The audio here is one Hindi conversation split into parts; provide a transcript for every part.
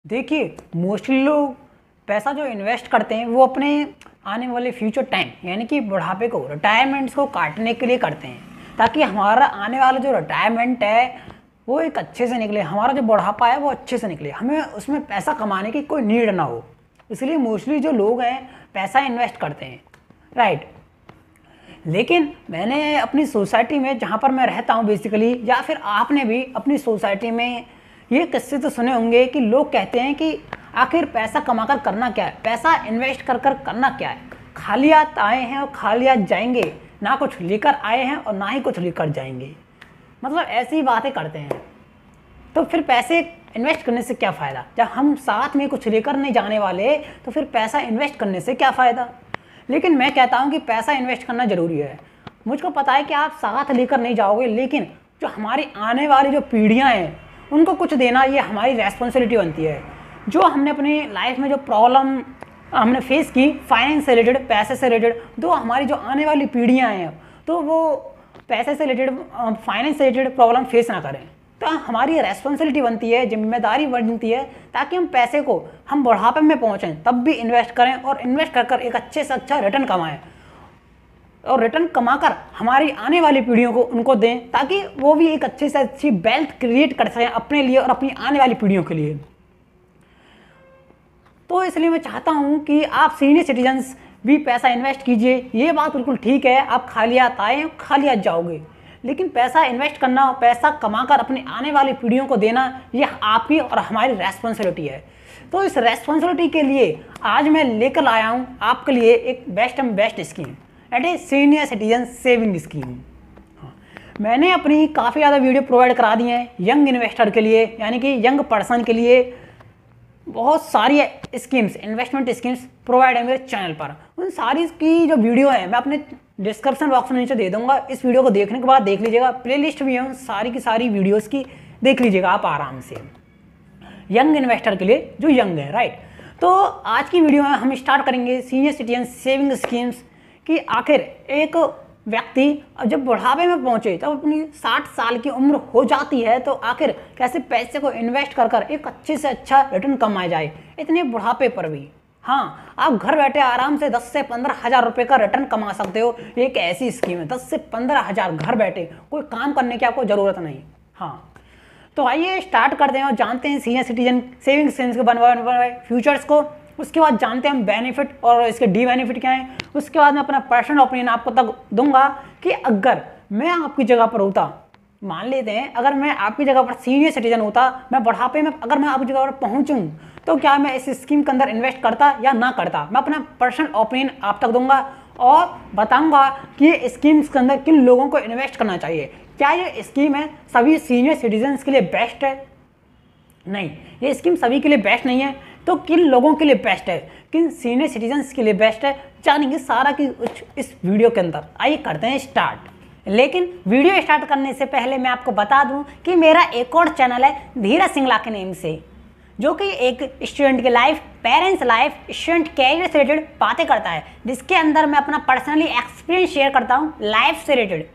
देखिए, मोस्टली लोग पैसा जो इन्वेस्ट करते हैं वो अपने आने वाले फ्यूचर टाइम यानी कि बुढ़ापे को, रिटायरमेंट्स को काटने के लिए करते हैं, ताकि हमारा आने वाला जो रिटायरमेंट है वो एक अच्छे से निकले, हमारा जो बुढ़ापा है वो अच्छे से निकले, हमें उसमें पैसा कमाने की कोई नीड ना हो। इसलिए मोस्टली जो लोग हैं पैसा इन्वेस्ट करते हैं, राइट। लेकिन मैंने अपनी सोसाइटी में जहाँ पर मैं रहता हूँ बेसिकली, या फिर आपने भी अपनी सोसाइटी में ये किस्से तो सुने होंगे कि लोग कहते हैं कि आखिर पैसा कमाकर करना क्या है, पैसा इन्वेस्ट कर कर करना क्या है। खाली हाथ आए हैं और खाली हाथ जाएंगे, ना कुछ लेकर आए हैं और ना ही कुछ लेकर जाएंगे, मतलब ऐसी बातें करते हैं। तो फिर पैसे इन्वेस्ट करने से क्या फ़ायदा, जब हम साथ में कुछ लेकर नहीं जाने वाले तो फिर पैसा इन्वेस्ट करने से क्या फ़ायदा। लेकिन मैं कहता हूँ कि पैसा इन्वेस्ट करना ज़रूरी है। मुझको पता है कि आप साथ लेकर नहीं जाओगे, लेकिन जो हमारी आने वाली जो पीढ़ियाँ हैं उनको कुछ देना ये हमारी रेस्पॉन्सिबिलिटी बनती है। जो हमने अपनी लाइफ में जो प्रॉब्लम हमने फेस की फाइनेंस से रिलेटेड, पैसे से रिलेटेड, तो हमारी जो आने वाली पीढ़ियाँ हैं तो वो पैसे से रिलेटेड, फाइनेंस से रिलेटेड प्रॉब्लम फेस ना करें। तो हमारी रेस्पॉन्सिबिलिटी बनती है, जिम्मेदारी बनती है, ताकि हम पैसे को हम बुढ़ापे में पहुँचें तब भी इन्वेस्ट करें और इन्वेस्ट कर कर एक अच्छे से अच्छा रिटर्न कमाएं और रिटर्न कमाकर हमारी आने वाली पीढ़ियों को उनको दें, ताकि वो भी एक अच्छे से अच्छी वेल्थ क्रिएट कर सकें अपने लिए और अपनी आने वाली पीढ़ियों के लिए। तो इसलिए मैं चाहता हूं कि आप सीनियर सिटीजन्स भी पैसा इन्वेस्ट कीजिए। ये बात बिल्कुल ठीक है, आप खाली हाथ आए खाली हाथ जाओगे, लेकिन पैसा इन्वेस्ट करना, पैसा कमाकर अपनी आने वाली पीढ़ियों को देना, ये आपकी और हमारी रेस्पॉन्सिबिलिटी है। तो इस रेस्पॉन्सिबिलिटी के लिए आज मैं लेकर आया हूँ आपके लिए एक best scheme, at a senior citizen saving scheme. मैंने अपनी काफ़ी ज़्यादा वीडियो प्रोवाइड करा दी हैं यंग इन्वेस्टर के लिए, यानी कि यंग पर्सन के लिए बहुत सारी स्कीम्स, इन्वेस्टमेंट स्कीम्स प्रोवाइड है मेरे चैनल पर। उन सारी की जो वीडियो है मैं अपने डिस्क्रिप्शन बॉक्स में नीचे दे दूंगा। इस वीडियो को देखने के बाद देख लीजिएगा, प्लेलिस्ट भी है उन सारी की सारी वीडियोस की, देख लीजिएगा आप आराम से, यंग इन्वेस्टर के लिए जो यंग है, राइट। तो आज की वीडियो में हम स्टार्ट करेंगे सीनियर सिटीजन सेविंग स्कीम्स कि आखिर एक व्यक्ति जब बुढ़ापे में पहुंचे, तब अपनी 60 साल की उम्र हो जाती है, तो आखिर कैसे पैसे को इन्वेस्ट कर कर एक अच्छे से अच्छा रिटर्न कमाया जाए इतने बुढ़ापे पर भी। हाँ, आप घर बैठे आराम से 10 से 15 हज़ार रुपये का रिटर्न कमा सकते हो। एक ऐसी स्कीम है, 10 से 15 हज़ार घर बैठे, कोई काम करने की आपको ज़रूरत नहीं। हाँ, तो आइए स्टार्ट करते हैं और जानते हैं सीनियर सिटीजन सेविंग स्कीम्स के बनवाए फ्यूचर्स को। उसके बाद जानते हैं हम बेनिफिट और इसके डी बेनिफिट क्या हैं। उसके बाद मैं अपना पर्सनल ओपिनियन आपको तक दूंगा कि अगर मैं आपकी जगह पर होता, मान लेते हैं अगर मैं आपकी जगह पर सीनियर सिटीजन होता, मैं बुढ़ापे में अगर मैं आपकी जगह पर पहुंचूं, तो क्या मैं इस स्कीम के अंदर इन्वेस्ट करता या ना करता। मैं अपना पर्सनल ओपिनियन आप तक दूंगा और बताऊंगा कि ये स्कीम्स के अंदर किन लोगों को इन्वेस्ट करना चाहिए। क्या ये स्कीम है सभी सीनियर सिटीजन्स के लिए बेस्ट है? नहीं, ये स्कीम सभी के लिए बेस्ट नहीं है। तो किन लोगों के लिए बेस्ट है, किन सीनियर सिटीजन्स के लिए बेस्ट है, जानेंगे सारा की इस वीडियो के अंदर। आइए करते हैं स्टार्ट। लेकिन वीडियो स्टार्ट करने से पहले मैं आपको बता दूं कि मेरा एक और चैनल है धीरज सिंगला के नेम से, जो कि एक स्टूडेंट की life, parents life, student career से रिलेटेड बातें करता है, जिसके अंदर मैं अपना पर्सनली एक्सपीरियंस शेयर करता हूँ लाइफ से रिलेटेड,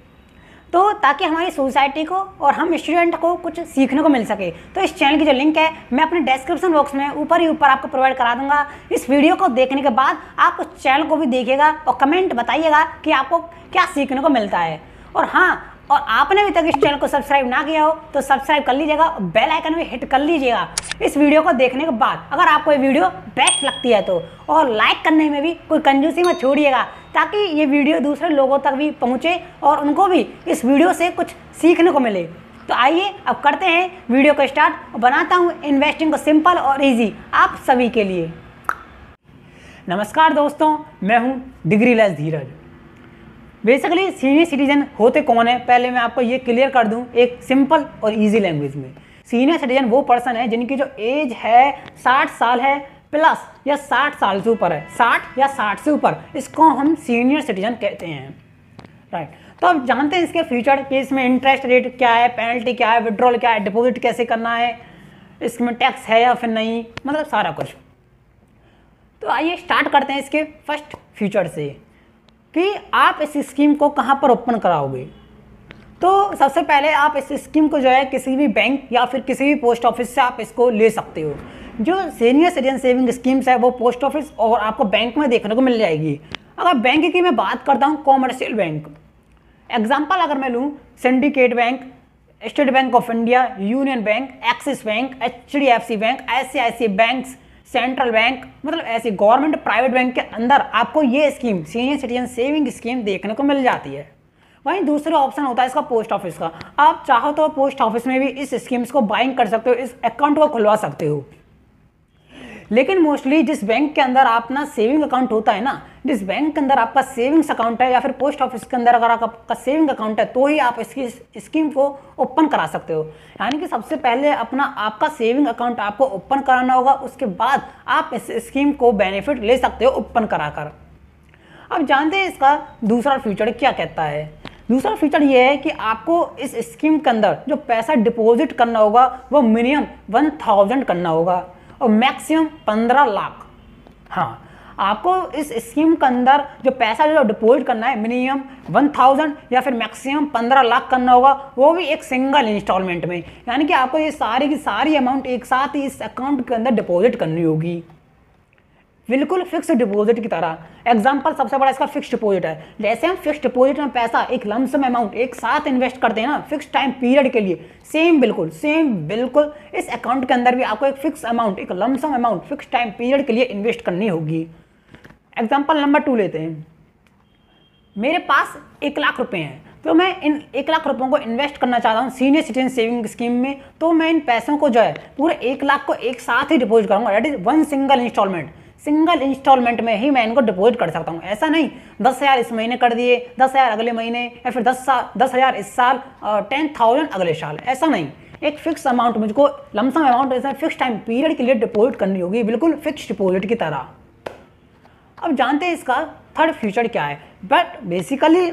तो ताकि हमारी सोसाइटी को और हम स्टूडेंट को कुछ सीखने को मिल सके। तो इस चैनल की जो लिंक है मैं अपने डिस्क्रिप्शन बॉक्स में ऊपर ही ऊपर आपको प्रोवाइड करा दूंगा। इस वीडियो को देखने के बाद आप उस चैनल को भी देखिएगा और कमेंट बताइएगा कि आपको क्या सीखने को मिलता है। और हाँ, और आपने अभी तक इस चैनल को सब्सक्राइब ना किया हो तो सब्सक्राइब कर लीजिएगा और बेल आइकन भी हिट कर लीजिएगा इस वीडियो को देखने के बाद। अगर आपको ये वीडियो बेस्ट लगती है तो, और लाइक करने में भी कोई कंजूसी मत छोड़िएगा, ताकि ये वीडियो दूसरे लोगों तक भी पहुंचे और उनको भी इस वीडियो से कुछ सीखने को मिले। तो आइए अब करते हैं वीडियो को स्टार्ट और बनाता हूँ इन्वेस्टिंग को सिंपल और ईजी आप सभी के लिए। नमस्कार दोस्तों, मैं हूँ डिग्रीलेस धीरज। बेसिकली सीनियर सिटीजन होते कौन है, पहले मैं आपको ये क्लियर कर दूं एक सिंपल और इजी लैंग्वेज में। सीनियर सिटीजन वो पर्सन है जिनकी जो एज है 60 साल है प्लस या 60 साल से ऊपर है, 60 या 60 से ऊपर, इसको हम सीनियर सिटीजन कहते हैं, राइट। तो अब जानते हैं इसके फ्यूचर कि इसमें इंटरेस्ट रेट क्या है, पेनल्टी क्या है, विड्रॉल क्या है, डिपॉजिट कैसे करना है, इसमें टैक्स है या फिर नहीं, मतलब सारा कुछ। तो आइए स्टार्ट करते हैं इसके फर्स्ट फ्यूचर से कि आप इस स्कीम को कहाँ पर ओपन कराओगे। तो सबसे पहले आप इस स्कीम को जो है किसी भी बैंक या फिर किसी भी पोस्ट ऑफिस से आप इसको ले सकते हो। जो सीनियर सिटीजन सेविंग स्कीम्स है वो पोस्ट ऑफिस और आपको बैंक में देखने को मिल जाएगी। अगर बैंक की मैं बात करता हूँ, कॉमर्शियल बैंक एग्जाम्पल अगर मैं लूँ, syndicate bank, state bank of India, union bank, axis bank, HDFC bank, ICICI bank, central bank, मतलब ऐसे गवर्नमेंट प्राइवेट बैंक के अंदर आपको ये scheme senior citizen saving scheme देखने को मिल जाती है। वहीं दूसरा ऑप्शन होता है इसका पोस्ट ऑफिस का। आप चाहो तो पोस्ट ऑफिस में भी इस स्कीम्स को बाइंग कर सकते हो, इस अकाउंट को खुलवा सकते हो। लेकिन मोस्टली जिस बैंक के अंदर अपना सेविंग अकाउंट होता है ना, जिस बैंक के अंदर आपका सेविंग्स अकाउंट है या फिर पोस्ट ऑफिस के अंदर अगर आपका सेविंग अकाउंट है तो ही आप इसकी स्कीम को ओपन करा सकते हो। यानी कि सबसे पहले अपना आपका सेविंग अकाउंट आपको ओपन कराना होगा, उसके बाद आप इस स्कीम को बेनिफिट ले सकते हो ओपन कराकर। अब जानते हैं इसका दूसरा फीचर क्या कहता है। दूसरा फीचर ये है कि आपको इस स्कीम के अंदर जो पैसा डिपॉजिट करना होगा वो मिनिमम 1000 करना होगा और मैक्सिमम 15 लाख। हाँ, आपको इस स्कीम के अंदर जो पैसा जो डिपॉजिट करना है मिनिमम 1000 या फिर मैक्सिमम 15 लाख करना होगा, वो भी एक सिंगल इंस्टॉलमेंट में। यानी कि आपको ये सारी की सारी अमाउंट एक साथ ही इस अकाउंट के अंदर डिपॉजिट करनी होगी, बिल्कुल फिक्स डिपॉजिट की तरह। एग्जांपल सबसे बड़ा इसका फिक्स डिपॉजिट है। जैसे हम फिक्स डिपॉजिट में पैसा एक लमसम अमाउंट एक साथ इन्वेस्ट करते हैं ना फिक्स टाइम पीरियड के लिए, सेम बिल्कुल इस अकाउंट के अंदर भी आपको एक फिक्स अमाउंट, एक lump sum amount fix time period के लिए इन्वेस्ट करनी होगी। एग्जाम्पल नंबर 2 लेते हैं। मेरे पास 1 लाख रुपए हैं, तो मैं इन 1 लाख रुपयों को इन्वेस्ट करना चाहता हूँ सीनियर सिटीजन सेविंग स्कीम में। तो मैं इन पैसों को जो है पूरे 1 लाख को एक साथ ही डिपॉजिट करूँगा, that is one single instalment में ही मैं इनको डिपॉजिट कर सकता हूँ। ऐसा नहीं 10,000 इस महीने कर दिए, 10,000 अगले महीने, या फिर 10,000 इस साल और 10,000 अगले साल, ऐसा नहीं। एक फिक्स अमाउंट मुझको लमसम अमाउंट ऐसा फिक्स टाइम पीरियड के लिए डिपॉजिट करनी होगी, बिल्कुल फिक्स डिपॉजिट की तरह। अब जानते हैं इसका थर्ड फीचर क्या है। बट बेसिकली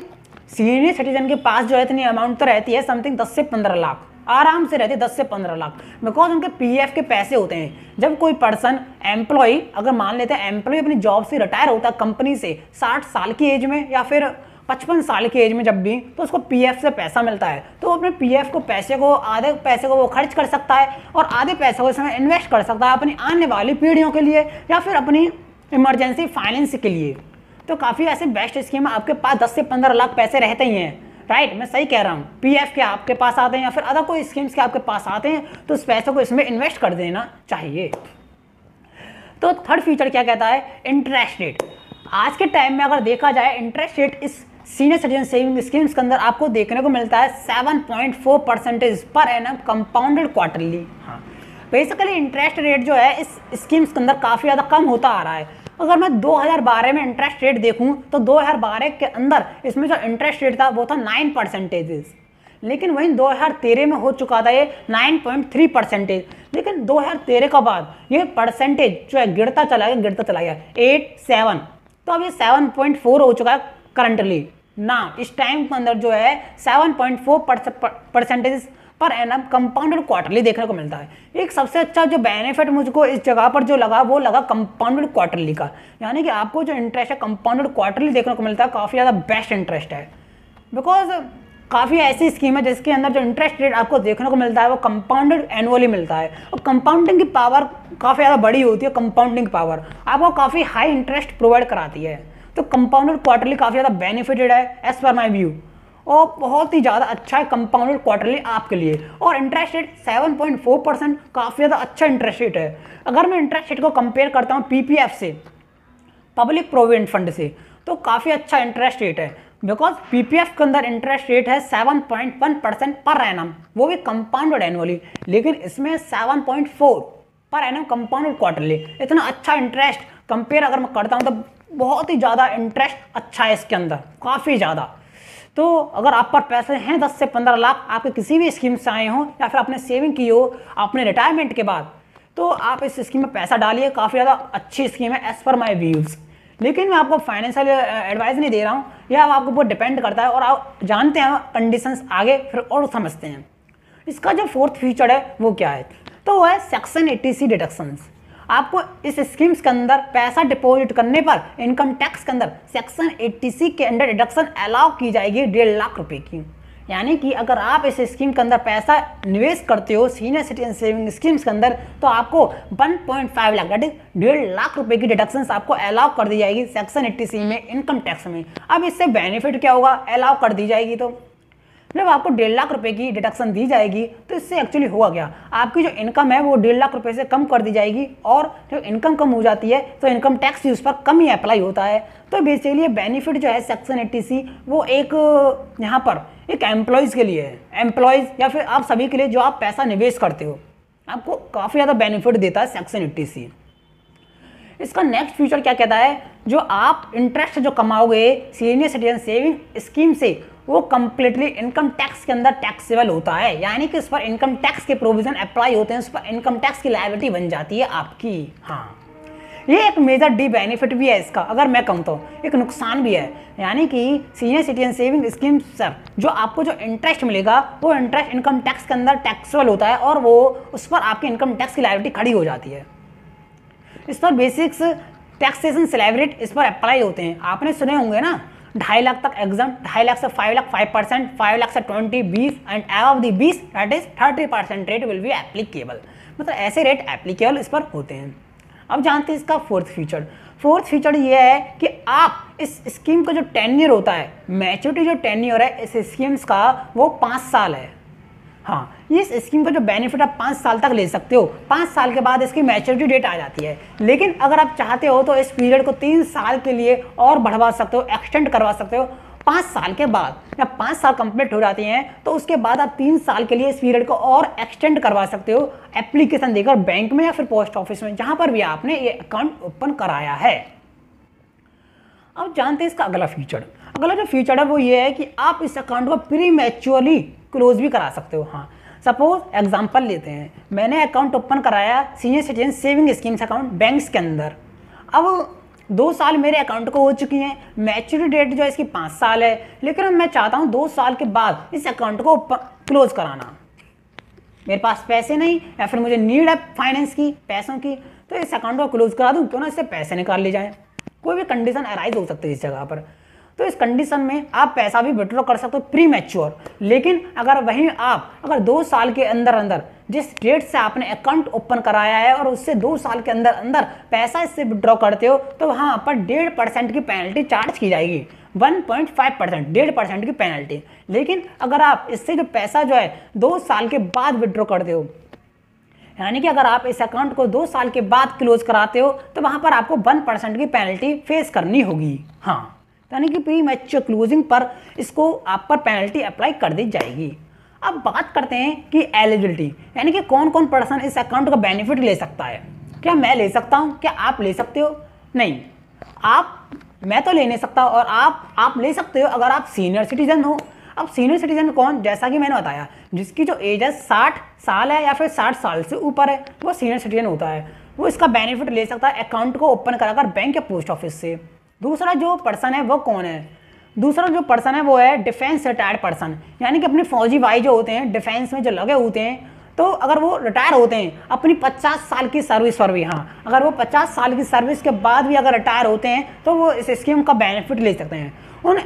सीनियर सिटीजन के पास जो है इतनी अमाउंट तो रहती है, समथिंग 10 से 15 लाख आराम से रहती है, 10 से 15 लाख, बिकॉज उनके PF के पैसे होते हैं। जब कोई पर्सन एम्प्लॉय, अगर मान लेते हैं एम्प्लॉय अपनी जॉब से रिटायर होता है कंपनी से 60 साल की एज में या फिर 55 साल की एज में जब भी, तो उसको PF से पैसा मिलता है। तो अपने PF को आधे पैसे को वो खर्च कर सकता है और आधे पैसे को इसमें इन्वेस्ट कर सकता है अपनी आने वाली पीढ़ियों के लिए या फिर अपनी इमरजेंसी फाइनेंस के लिए। तो काफ़ी ऐसे बेस्ट स्कीम है, आपके पास 10 से 15 लाख पैसे रहते ही हैं, राइट, मैं सही कह रहा हूँ। PF के आपके पास आते हैं या फिर अदर कोई स्कीम्स के आपके पास आते हैं, तो उस पैसे को इसमें इन्वेस्ट कर देना चाहिए। तो थर्ड फीचर क्या कहता है, इंटरेस्ट रेट। आज के टाइम में अगर देखा जाए इंटरेस्ट रेट इस सीनियर सिटीजन सेविंग स्कीम्स के अंदर आपको देखने को मिलता है 7.4% पर एनम कंपाउंडेड क्वार्टरली। हाँ, बेसिकली इंटरेस्ट रेट जो है इस स्कीम्स के अंदर काफ़ी ज़्यादा कम होता आ रहा है। अगर मैं 2012 में इंटरेस्ट रेट देखूं तो 2012 के अंदर इसमें जो इंटरेस्ट रेट था वो था 9%, लेकिन वहीं 2013 में हो चुका था ये 9.3%। लेकिन 2013 के बाद ये परसेंटेज जो है गिरता चला गया 8, 7, तो अब ये 7.4 हो चुका है करंटली ना। इस टाइम के अंदर जो है 7.4% पर एनम कंपाउंडेड क्वार्टरली देखने को मिलता है। एक सबसे अच्छा जो बेनिफिट मुझको इस जगह पर जो लगा वो लगा कंपाउंडेड क्वार्टरली का, यानी कि आपको जो इंटरेस्ट है कंपाउंडेड क्वार्टरली देखने को मिलता है, काफ़ी ज़्यादा बेस्ट इंटरेस्ट है। बिकॉज काफ़ी ऐसी स्कीम है जिसके अंदर जो इंटरेस्ट रेट आपको देखने को मिलता है वो कंपाउंडेड एनुअली मिलता है और कंपाउंडिंग की पावर काफ़ी ज़्यादा बड़ी होती है। कंपाउंडिंग पावर आपको काफ़ी हाई इंटरेस्ट प्रोवाइड कराती है। तो कंपाउंडेड क्वार्टरली काफ़ी ज़्यादा बेनिफिटेड है एज पर माई व्यू, और बहुत ही ज़्यादा अच्छा है कंपाउंडेड क्वार्टरली आपके लिए। और इंटरेस्ट रेट 7.4% काफ़ी ज़्यादा अच्छा इंटरेस्ट रेट है। अगर मैं इंटरेस्ट रेट को कंपेयर करता हूँ PPF से, पब्लिक प्रोविडेंट फंड से, तो काफ़ी अच्छा इंटरेस्ट रेट है। बिकॉज PPF के अंदर इंटरेस्ट रेट है 7.1% पर एनम, वो भी कंपाउंडेड एनुअली, लेकिन इसमें 7.4 पर एनम कंपाउंडेड क्वार्टरली। इतना अच्छा इंटरेस्ट कंपेयर अगर मैं करता हूँ तो बहुत ही ज़्यादा इंटरेस्ट अच्छा है इसके अंदर, काफ़ी ज़्यादा। तो अगर आप पर पैसे हैं 10 से 15 लाख, आपके किसी भी स्कीम से आए हों या फिर आपने सेविंग की हो अपने रिटायरमेंट के बाद, तो आप इस स्कीम में पैसा डालिए, काफ़ी ज़्यादा अच्छी स्कीम है एज़ पर माई व्यूज़। लेकिन मैं आपको फाइनेंशियल एडवाइस नहीं दे रहा हूँ, यह आपको बहुत डिपेंड करता है और आप जानते हैं कंडीशंस आगे फिर और समझते हैं। इसका जो फोर्थ फीचर है वो क्या है, तो वो है सेक्शन 80C डिडक्शंस। आपको इस स्कीम्स के अंदर पैसा डिपॉजिट करने पर इनकम टैक्स के अंदर सेक्शन 80C के अंडर डिडक्शन अलाउ की जाएगी 1.5 लाख रुपए की। यानी कि अगर आप इस स्कीम के अंदर पैसा निवेश करते हो सीनियर सिटीजन सेविंग स्कीम्स के अंदर, तो आपको 1.5 लाख दैट इज 1.5 लाख रुपए की डिडक्शंस आपको अलाउ कर दी जाएगी सेक्शन 80C में इनकम टैक्स में। अब इससे बेनिफिट क्या होगा, अलाउ कर दी जाएगी तो जब आपको 1.5 लाख रुपए की डिडक्शन दी जाएगी तो इससे एक्चुअली हुआ क्या, आपकी जो इनकम है वो 1.5 लाख रुपए से कम कर दी जाएगी, और जब इनकम कम हो जाती है तो इनकम टैक्स भी उस पर कम ही अप्लाई होता है। तो बेसिकली बेनिफिट जो है सेक्शन 80C वो एक यहाँ पर एक एम्प्लॉयज़ के लिए है, एम्प्लॉयज़ या फिर आप सभी के लिए जो आप पैसा निवेश करते हो, आपको काफ़ी ज़्यादा बेनिफिट देता है सेक्शन 80C। इसका नेक्स्ट फीचर क्या कहता है, जो आप इंटरेस्ट जो कमाओगे सीनियर सिटीजन सेविंग स्कीम से वो कंप्लीटली इनकम टैक्स के अंदर टैक्सेबल होता है, यानी कि उस पर इनकम टैक्स के प्रोविजन अप्लाई होते हैं, उस पर इनकम टैक्स की लायबिलिटी बन जाती है आपकी। हाँ, ये एक मेजर डी बेनिफिट भी है इसका, अगर मैं कहूँ तो एक नुकसान भी है, यानी कि senior citizen saving scheme sir जो आपको जो इंटरेस्ट मिलेगा वो इंटरेस्ट इनकम टैक्स के अंदर टैक्सेबल होता है, और वो उस पर आपकी इनकम टैक्स की लायबिलिटी खड़ी हो जाती है। इस पर बेसिक्स टैक्सेशन स्लैब रेट इस पर अप्लाई होते हैं, आपने सुने होंगे ना, 2.5 लाख तक एग्जाम, 2.5 लाख से 5 लाख 5%, 5 लाख से 20 20 and above the 20 that is 30% rate will be applicable, मतलब ऐसे रेट एप्लीकेबल इस पर होते हैं। अब जानते हैं इसका फोर्थ फीचर ये है कि आप इस स्कीम का जो टेन्योर होता है, मैच्योरिटी जो टेन्योर है इस स्कीम्स का वो 5 साल है। हाँ, इस स्कीम का जो बेनिफिट आप 5 साल तक ले सकते हो, 5 साल के बाद इसकी मैच्योरिटी डेट आ जाती है, लेकिन अगर आप चाहते हो तो इस पीरियड को 3 साल के लिए और बढ़वा सकते हो, एक्सटेंड करवा सकते हो। 5 साल के बाद जब 5 साल कंप्लीट हो जाती हैं तो उसके बाद आप 3 साल के लिए इस पीरियड को और एक्सटेंड करवा सकते हो, एप्लीकेशन देकर बैंक में या फिर पोस्ट ऑफिस में, जहां पर भी आपने ये अकाउंट ओपन कराया है। अब जानते हैं इसका अगला जो फीचर है वो ये है कि आप इस अकाउंट को प्री मैच्योरली क्लोज भी करा सकते हो। हाँ, सपोज एग्जांपल लेते हैं, मैंने अकाउंट ओपन कराया senior citizen saving schemes account banks के अंदर, अब 2 साल मेरे अकाउंट को हो चुकी हैं, मैच्योरिटी डेट जो है इसकी 5 साल है, लेकिन अब मैं चाहता हूँ 2 साल के बाद इस अकाउंट को क्लोज कराना, मेरे पास पैसे नहीं या फिर मुझे नीड है फाइनेंस की, पैसों की, तो इस अकाउंट को क्लोज करा दूँ, क्यों ना इससे पैसे निकाल ले जाएँ। कोई भी कंडीशन अराइज हो सकती है इस जगह पर, तो इस कंडीशन में आप पैसा भी विड्रॉ कर सकते हो प्री मैच्योर। लेकिन अगर वहीं आप अगर 2 साल के अंदर जिस डेट से आपने अकाउंट ओपन कराया है और उससे 2 साल के अंदर पैसा इससे विड्रॉ करते हो, तो वहाँ पर 1.5% की पेनल्टी चार्ज की जाएगी, 1.5% 1.5% की पेनल्टी। लेकिन अगर आप इससे जो पैसा जो है 2 साल के बाद विड्रॉ करते हो, यानी कि अगर आप इस अकाउंट को 2 साल के बाद क्लोज कराते हो, तो वहाँ पर आपको 1% की पेनल्टी फेस करनी होगी। हाँ, यानी कि प्री मैच्योर क्लोजिंग पर इसको आप पर पेनल्टी अप्लाई कर दी जाएगी। अब बात करते हैं कि एलिजिबिलिटी, यानी कि कौन कौन पर्सन इस अकाउंट का बेनिफिट ले सकता है। क्या मैं ले सकता हूं? क्या आप ले सकते हो? नहीं, मैं तो ले नहीं सकता, और आप ले सकते हो अगर आप सीनियर सिटीजन हो। अब सीनियर सिटीजन कौन? जैसा कि मैंने बताया, जिसकी जो एज है 60 साल है या फिर 60 साल से ऊपर है, वो सीनियर सिटीजन होता है, वो इसका बेनिफिट ले सकता है अकाउंट को ओपन कराकर बैंक या पोस्ट ऑफिस से। दूसरा जो पर्सन है वो कौन है? दूसरा जो पर्सन है वो है डिफेंस रिटायर्ड पर्सन, यानी कि अपने फौजी भाई जो होते हैं डिफेंस में जो लगे होते हैं, तो अगर वो रिटायर होते हैं अपनी 50 साल की सर्विस पर भी, हाँ, अगर वो 50 साल की सर्विस के बाद भी अगर रिटायर होते हैं तो वो इस स्कीम का बेनिफिट ले सकते हैं। उन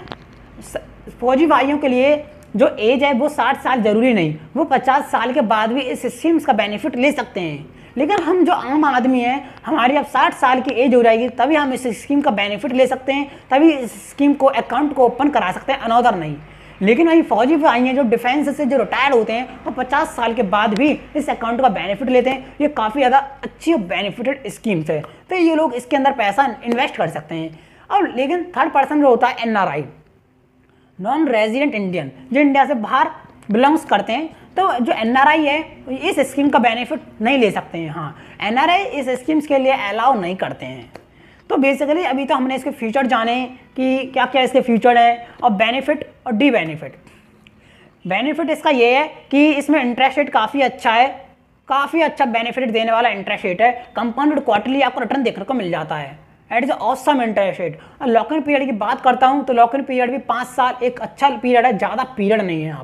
फौजी भाइयों के लिए जो एज है वो 60 साल जरूरी नहीं, वो 50 साल के बाद भी इस स्कीम्स का बेनिफिट ले सकते हैं। लेकिन हम जो आम आदमी हैं, हमारी अब 60 साल की एज हो जाएगी तभी हम इस स्कीम का बेनिफिट ले सकते हैं, तभी इस स्कीम को अकाउंट को ओपन करा सकते हैं, अनदर नहीं। लेकिन वही फौजी भाई हैं जो डिफेंस से जो रिटायर होते हैं, वो 50 साल के बाद भी इस अकाउंट का बेनिफिट लेते हैं। ये काफ़ी ज़्यादा अच्छी और बेनिफिटेड स्कीम्स है, तो ये लोग इसके अंदर पैसा इन्वेस्ट कर सकते हैं। और लेकिन थर्ड पर्सन जो होता है NRI, नॉन रेजिडेंट इंडियन, जो इंडिया से बाहर बिलोंग्स करते हैं, तो जो NRI है इस स्कीम का बेनिफिट नहीं ले सकते हैं। हाँ, NRI इस स्कीम्स के लिए अलाउ नहीं करते हैं। तो बेसिकली अभी तो हमने इसके फीचर जाने कि क्या क्या इसके फीचर है, और बेनिफिट और डी बेनिफिट। बेनिफिट इसका ये है कि इसमें इंटरेस्ट रेट काफ़ी अच्छा है, काफ़ी अच्छा बेनिफिट देने वाला इंटरेस्ट रेट है। कंपाउंडेड क्वार्टरली आपको रिटर्न देखने को मिल जाता है, it is awesome interest rate. और लॉक इन पीरियड की बात करता हूँ तो लॉक इन पीरियड भी 5 साल एक अच्छा पीरियड है, ज़्यादा पीरियड नहीं है।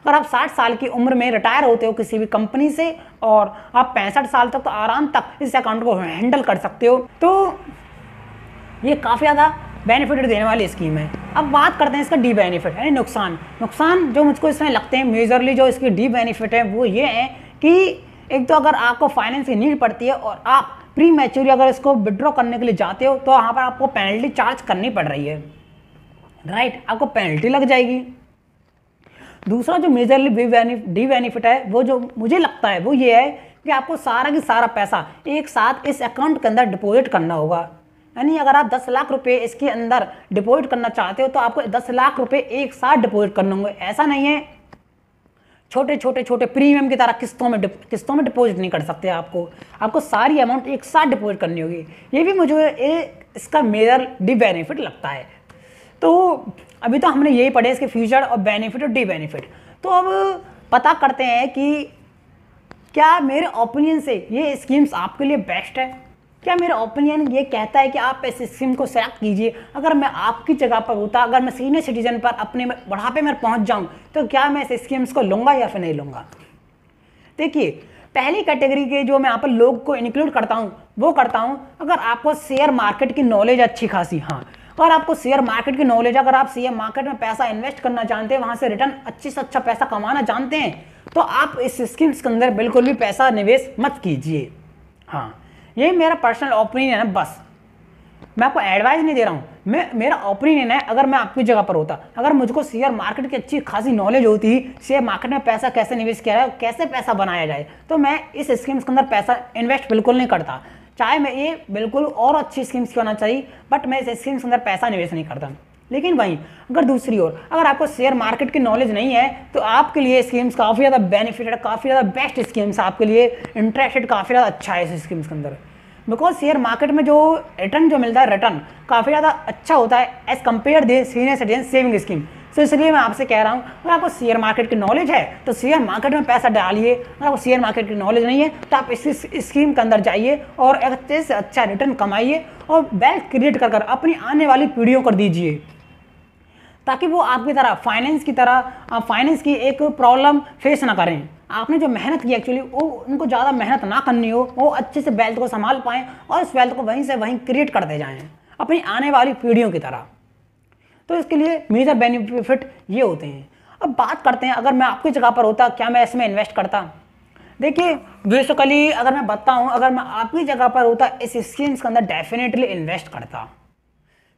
अगर आप 60 साल की उम्र में रिटायर होते हो किसी भी कंपनी से और आप 65 साल तक तो आराम तक इस अकाउंट को हैंडल कर सकते हो, तो ये काफ़ी ज़्यादा बेनिफिट देने वाली स्कीम है। अब बात करते हैं इसका डी बेनिफिट यानी नुकसान। नुकसान जो मुझको इसमें लगते हैं मेजरली जो इसकी डी बेनिफिट है वो ये है कि एक तो अगर आपको फाइनेंस की नीड पड़ती है और आप प्री मैच्योर अगर इसको विड्रॉ करने के लिए जाते हो तो वहाँ पर आपको पेनल्टी चार्ज करनी पड़ रही है, राइट, आपको पेनल्टी लग जाएगी। दूसरा जो मेजरली डी बेनिफिट है वो जो मुझे लगता है वो ये है कि आपको सारा की सारा पैसा एक साथ इस अकाउंट के अंदर डिपॉजिट करना होगा। यानी अगर आप 10 लाख रुपए इसके अंदर डिपॉजिट करना चाहते हो तो आपको 10 लाख रुपए एक साथ डिपॉजिट करने होंगे। ऐसा नहीं है छोटे छोटे प्रीमियम की तरह किस्तों में डिपॉजिट नहीं कर सकते। आपको सारी अमाउंट एक साथ डिपॉजिट करनी होगी। ये भी मुझे इसका मेजर डी बेनिफिट लगता है। तो अभी तो हमने यही पढ़े इसके फीचर और बेनिफिट और डी बेनिफिट। तो अब पता करते हैं कि क्या मेरे ओपिनियन से ये स्कीम्स आपके लिए बेस्ट है। क्या मेरा ओपिनियन ये कहता है कि आप इस स्कीम को सेलेक्ट कीजिए। अगर मैं आपकी जगह पर होता, अगर मैं सीनियर सिटीजन पर अपने बुढ़ापे में पहुंच जाऊं तो क्या मैं इस स्कीम्स को लूँगा या फिर नहीं लूँगा। देखिए, पहली कैटेगरी के जो मैं यहाँ पर लोग को इंक्लूड करता हूँ वो करता हूँ अगर आपको शेयर मार्केट की नॉलेज अच्छी खासी, हाँ, अगर आपको शेयर मार्केट की नॉलेज, अगर आप शेयर मार्केट में पैसा इन्वेस्ट करना जानते हैं, वहाँ से रिटर्न अच्छे से अच्छा पैसा कमाना जानते हैं, तो आप इस स्कीम्स के अंदर बिल्कुल भी पैसा निवेश मत कीजिए। हाँ, ये मेरा पर्सनल ओपिनियन है, बस मैं आपको एडवाइस नहीं दे रहा हूँ, मेरा ओपिनियन है। अगर मैं आपकी जगह पर होता, अगर मुझको शेयर मार्केट की अच्छी खासी नॉलेज होती, शेयर मार्केट में पैसा कैसे निवेश किया जाए, कैसे पैसा बनाया जाए, तो मैं इस स्कीम्स के अंदर पैसा इन्वेस्ट बिल्कुल नहीं करता। चाहे मैं ये बिल्कुल और अच्छी स्कीम्स क्यों ना चाहिए, बट मैं इस स्कीम्स के अंदर पैसा निवेश नहीं करता। लेकिन वहीं अगर दूसरी ओर अगर आपको शेयर मार्केट की नॉलेज नहीं है तो आपके लिए स्कीम्स काफ़ी ज़्यादा बेनिफिटेड, काफ़ी ज़्यादा बेस्ट स्कीम्स आपके लिए, इंटरेस्टेड काफ़ी ज़्यादा अच्छा है इस स्कीम्स के अंदर। बिकॉज शेयर मार्केट में जो रिटर्न जो मिलता है, रिटर्न काफ़ी ज़्यादा अच्छा होता है as compare the senior citizen saving scheme. तो इसलिए मैं आपसे कह रहा हूँ, अगर आपको शेयर मार्केट की नॉलेज है तो शेयर मार्केट में पैसा डालिए। अगर आपको शेयर मार्केट की नॉलेज नहीं है तो आप इस स्कीम के अंदर जाइए और अच्छे से अच्छा रिटर्न कमाइए और वेल्थ क्रिएट कर अपनी आने वाली पीढ़ियों कर दीजिए, ताकि वो आपकी तरह फाइनेंस की एक प्रॉब्लम फेस ना करें। आपने जो मेहनत की एक्चुअली वो उनको ज़्यादा मेहनत ना करनी हो, वो अच्छे से वेल्थ को संभाल पाएँ और इस वेल्थ को वहीं से वहीं क्रिएट करते जाएँ अपनी आने वाली पीढ़ियों की तरह। तो इसके लिए मेजर बेनिफिट ये होते हैं। अब बात करते हैं, अगर मैं आपकी जगह पर होता क्या मैं इसमें इन्वेस्ट करता। देखिए, बेसिकली अगर मैं बताऊँ, अगर मैं आपकी जगह पर होता इस स्कीम्स के अंदर डेफिनेटली इन्वेस्ट करता।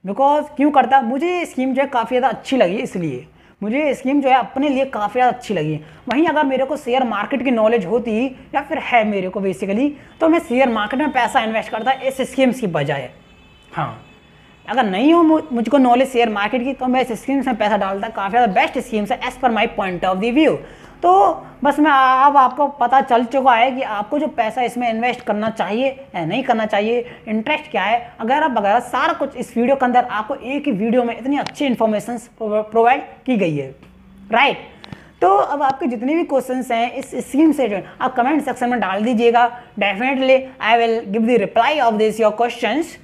बिकॉज क्यों करता, मुझे स्कीम जो है काफ़ी ज़्यादा अच्छी लगी, इसलिए मुझे स्कीम जो है अपने लिए काफ़ी ज़्यादा अच्छी लगी। वहीं अगर मेरे को शेयर मार्केट की नॉलेज होती या फिर है मेरे को बेसिकली, तो मैं शेयर मार्केट में पैसा इन्वेस्ट करता इस स्कीम्स की बजाय। हाँ, अगर नहीं हो मुझको नॉलेज शेयर मार्केट की तो मैं इस स्कीम्स में पैसा डालता। काफ़ी ज़्यादा बेस्ट स्कीम्स है as per my point of view. तो बस मैं अब आपको पता चल चुका है कि आपको जो पैसा इसमें इन्वेस्ट करना चाहिए या नहीं करना चाहिए, इंटरेस्ट क्या है वगैरह सारा कुछ इस वीडियो के अंदर आपको एक ही वीडियो में इतनी अच्छी इन्फॉर्मेशन प्रोवाइड की गई है, राइट। तो अब आपके जितने भी क्वेश्चंस हैं इस स्कीम से जो आप कमेंट सेक्शन में डाल दीजिएगा। Definitely I will give the reply off this your questions.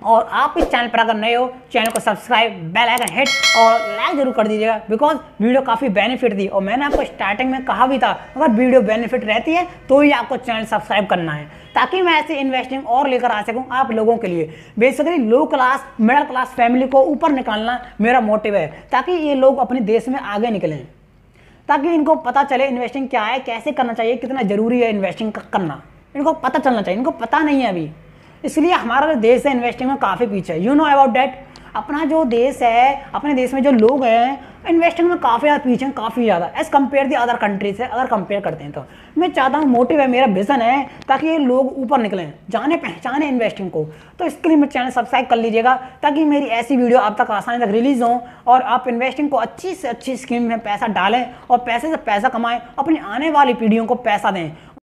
और आप इस चैनल पर अगर नए हो, चैनल को सब्सक्राइब, बेल आइकन हिट और लाइक जरूर कर दीजिएगा, बिकॉज वीडियो काफ़ी बेनिफिट दी। और मैंने आपको स्टार्टिंग में कहा भी था, अगर वीडियो बेनिफिट रहती है तो ही आपको चैनल सब्सक्राइब करना है, ताकि मैं ऐसी इन्वेस्टिंग और लेकर आ सकूं आप लोगों के लिए। बेसिकली लो क्लास मिडिल क्लास फैमिली को ऊपर निकालना मेरा मोटिव है, ताकि ये लोग अपने देश में आगे निकलें, ताकि इनको पता चले इन्वेस्टिंग क्या है, कैसे करना चाहिए, कितना ज़रूरी है इन्वेस्टिंग करना, इनको पता चलना चाहिए। इनको पता नहीं है अभी, इसलिए हमारा जो देश है इन्वेस्टिंग में काफ़ी पीछे है। You know about that. अपना जो देश है, अपने देश में जो लोग हैं इन्वेस्टिंग में काफ़ी ज़्यादा पीछे हैं, काफ़ी ज़्यादा as compare the other country से अगर कंपेयर करते हैं। तो मैं चाहता हूँ, मोटिव है, मेरा विज़न है, ताकि ये लोग ऊपर निकलें, जाने पहचाने इन्वेस्टिंग को। तो इसके लिए मेरे चैनल सब्सक्राइब कर लीजिएगा, ताकि मेरी ऐसी वीडियो आप तक आसानी तक रिलीज़ हो और आप इन्वेस्टिंग को अच्छी से अच्छी स्कीम में पैसा डालें और पैसे से पैसा कमाएँ, अपनी आने वाली पीढ़ियों को पैसा दें।